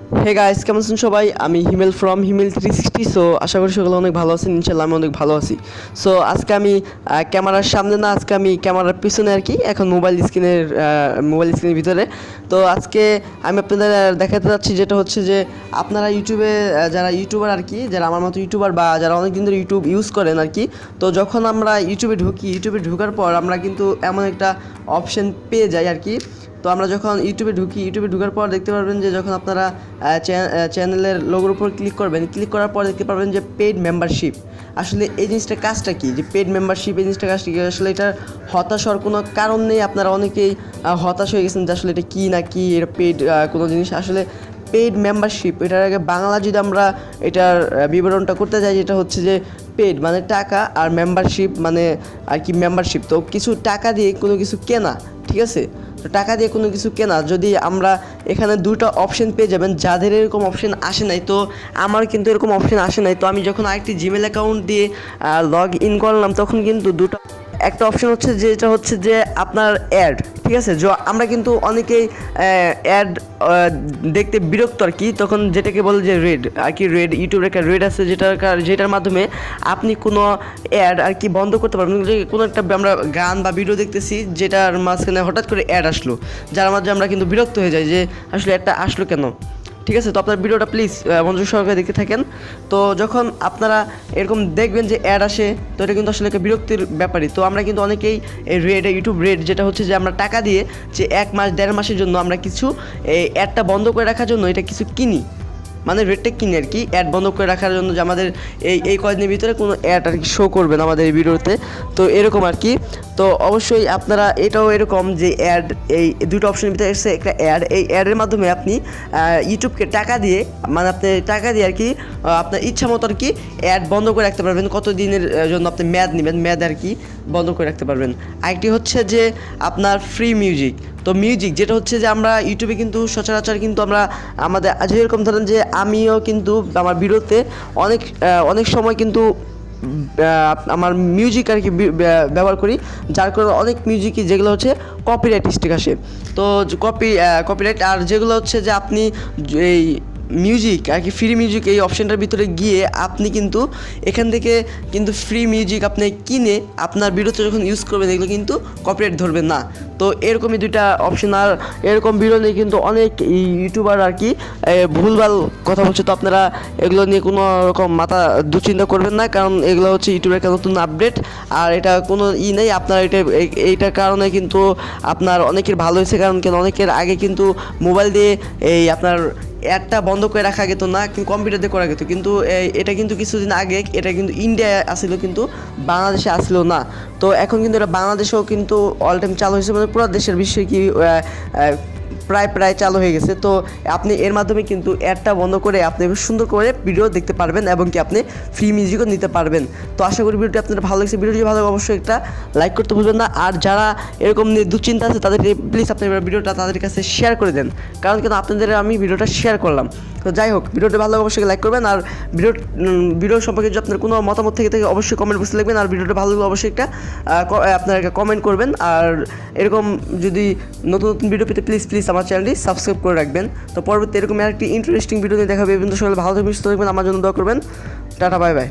Hey guys, কেমন আছেন সবাই? আমি হিমেল ফ্রম হিমেল 360। সো আশা করি সকলে অনেক ভালো আছেন। ইনশাল্লাহ আমি অনেক ভালো আছি। সো আজকে আমি ক্যামেরার সামনে না, আজকে আমি ক্যামেরার পিছনে আর কি, এখন মোবাইল স্ক্রিনের ভিতরে। তো আজকে আমি আপনাদের দেখাতে যাচ্ছি যেটা হচ্ছে যে আপনারা ইউটিউবে যারা ইউটিউবার আর কি, যারা আমার মতো ইউটিউবার বা যারা অনেক দিন ধরে ইউটিউব ইউজ করেন আর কি, তো যখন আমরা ইউটিউবে ঢোকার পর আমরা কিন্তু এমন একটা অপশন পেয়ে যাই আর কি। তো আমরা যখন ইউটিউবে ঢোকার পর দেখতে পারবেন যে যখন আপনারা চ্যানেলের লোগোর উপর ক্লিক করার পর দেখতে পারবেন যে পেইড মেম্বারশিপ। আসলে এই জিনিসটার কাজটা কি, যে পেইড মেম্বারশিপ এই জিনিসটার কাজটা কি? আসলে এটার হতাশ হওয়ার কোনো কারণ নেই। আপনারা অনেকেই হতাশ হয়ে গেছেন যে আসলে এটা কী না কি, এটা পেইড কোনো জিনিস। আসলে পেইড মেম্বারশিপ, এটার আগে বাংলা যদি আমরা এটার বিবরণটা করতে যাই, যেটা হচ্ছে যে পেইড মানে টাকা, আর মেম্বারশিপ মানে আর কি মেম্বারশিপ। তো কিছু টাকা দিয়ে কোনো কিছু কেনা, ঠিক আছে? তো টাকা দিয়ে কোনো কিছু কেনা, যদি আমরা এখানে দুটো অপশন পেয়ে যাবেন। যাদের এরকম অপশন আসে নাই, তো আমার কিন্তু এরকম অপশন আসে নাই। তো আমি যখন আরেকটি জিমেল অ্যাকাউন্ট দিয়ে লগ ইন করলাম, তখন কিন্তু একটা অপশন হচ্ছে যেটা হচ্ছে যে আপনার অ্যাড, ঠিক আছে? আমরা কিন্তু অনেকেই অ্যাড দেখতে বিরক্ত আর কি, তখন যেটাকে বলে যে রেড আর কি, ইউটিউবের একটা রেড আছে যেটার মাধ্যমে আপনি কোনো অ্যাড আর কি বন্ধ করতে পারবেন। যে কোনো একটা আমরা গান বা ভিডিও দেখতেছি, যেটার মাঝখানে হঠাৎ করে অ্যাড আসলো, যার মাধ্যমে আমরা কিন্তু বিরক্ত হয়ে যাই যে আসলে অ্যাডটা আসলো কেন, ঠিক আছে? তো আপনার ভিডিওটা প্লিজ মনোযোগ সহকারে দেখতে থাকেন। তো যখন আপনারা এরকম দেখবেন যে অ্যাড আসে, তো এটা কিন্তু আসলে একটা বিরক্তির ব্যাপারই। তো আমরা কিন্তু অনেকেই এই ইউটিউব রেড, যেটা হচ্ছে যে আমরা টাকা দিয়ে যে 1 মাস 1.5 মাসের জন্য আমরা কিছু এই অ্যাডটা বন্ধ করে রাখার জন্য এটা কিছু কিনি, মানে রেটটা কিনে আর কি, অ্যাড বন্ধ করে রাখার জন্য, যে আমাদের এই কয়েকদিনের ভিতরে কোনো অ্যাড আর কি শো করবে না আমাদের এই ভিডিওতে। তো এরকম আর কি। তো অবশ্যই আপনারা এটাও এরকম যে অ্যাড, এই দুটো অপশনের ভিতরে এসে একটা অ্যাড, এই অ্যাডের মাধ্যমে আপনি ইউটিউবকে টাকা দিয়ে, মানে আপনি টাকা দিয়ে আর কি আপনার ইচ্ছা মতো আর কি অ্যাড বন্ধ করে রাখতে পারবেন। কত দিনের জন্য আপনি মেয়াদ নেবেন, মেয়াদ আর কি বন্ধ করে রাখতে পারবেন। আরেকটি হচ্ছে যে আপনার ফ্রি মিউজিক। তো মিউজিক যেটা হচ্ছে যে আমরা ইউটিউবে কিন্তু সচরাচর কিন্তু আমরা আমাদের যেরকম ধরেন যে আমিও কিন্তু আমার ভিডিওতে অনেক সময় কিন্তু আমার মিউজিক আর কি ব্যবহার করি, যার কারণে অনেক মিউজিকই যেগুলো হচ্ছে কপিরাইট স্ট্রাইক আসে। তো কপিরাইট, আর যেগুলো হচ্ছে যে আপনি এই মিউজিক আর কি ফ্রি মিউজিক, এই অপশানটার ভিতরে গিয়ে আপনি কিন্তু এখান থেকে কিন্তু ফ্রি মিউজিক আপনি কিনে আপনার ভিডিওতে যখন ইউজ করবেন, এগুলো কিন্তু কপিরাইট ধরবে না। তো এরকমই দুইটা অপশন। আর এরকম ভিডিও নিয়ে কিন্তু অনেক ইউটিউবার আর কি ভুলভাল কথা বলছে। তো আপনারা এগুলো নিয়ে কোনো রকম মাথা দুশ্চিন্তা করবেন না, কারণ এগুলো হচ্ছে ইউটিউবের একটা নতুন আপডেট, আর এটা কোনো নেই। আপনার এইটার কারণে কিন্তু আপনার অনেকের ভালো হয়েছে, কারণ অনেকের আগে কিন্তু মোবাইল দিয়ে এই আপনার অ্যাডটা বন্ধ করে রাখা যেত না, কিন্তু কম্পিউটার দিয়ে করা যেত। কিন্তু এটা কিন্তু কিছুদিন আগে এটা কিন্তু ইন্ডিয়ায় আসছিল, কিন্তু বাংলাদেশে আসছিল না। তো এখন কিন্তু এটা বাংলাদেশেও কিন্তু অল টাইম চালু হয়েছে, মানে পুরো দেশের বিশ্বে কি প্রায় চালু হয়ে গেছে। তো আপনি এর মাধ্যমে কিন্তু অ্যাডটা বন্ধ করে আপনি সুন্দর করে ভিডিও দেখতে পারবেন, এবং কি আপনি ফ্রি মিউজিকও নিতে পারবেন। তো আশা করি ভিডিওটি আপনাদের ভালো লাগছে। ভিডিওটি ভালো লাগে অবশ্যই একটা লাইক করতে ভুলবেন না। আর যারা এরকম নিয়ে দুশ্চিন্তা আছে, তাদেরকে প্লিজ আপনি ভিডিওটা তাদের কাছে শেয়ার করে দেন, কারণ আপনাদের আমি ভিডিওটা শেয়ার করলাম। তো যাই হোক, ভিডিওটি ভালো লাগে অবশ্যই লাইক করবেন। আর ভিডিও সম্পর্কে যদি আপনার কোনো মতামত থেকে অবশ্যই কমেন্ট বক্সে লিখবেন। আর ভিডিওটা ভালো লাগলে অবশ্যই আপনারা কমেন্ট করবেন। আর এরকম যদি নতুন ভিডিও পেতে প্লিজ আমার চ্যানেলটি সাবস্ক্রাইব করে রাখবেন। তো পরবর্তী এরকম আরেকটি ইন্টারেস্টিং ভিডিও নিয়ে দেখা হবে। সবাই ভালো থাকবেন, সুস্থ থাকবেন, আমার জন্য দোয়া করবেন। Tata, bye bye.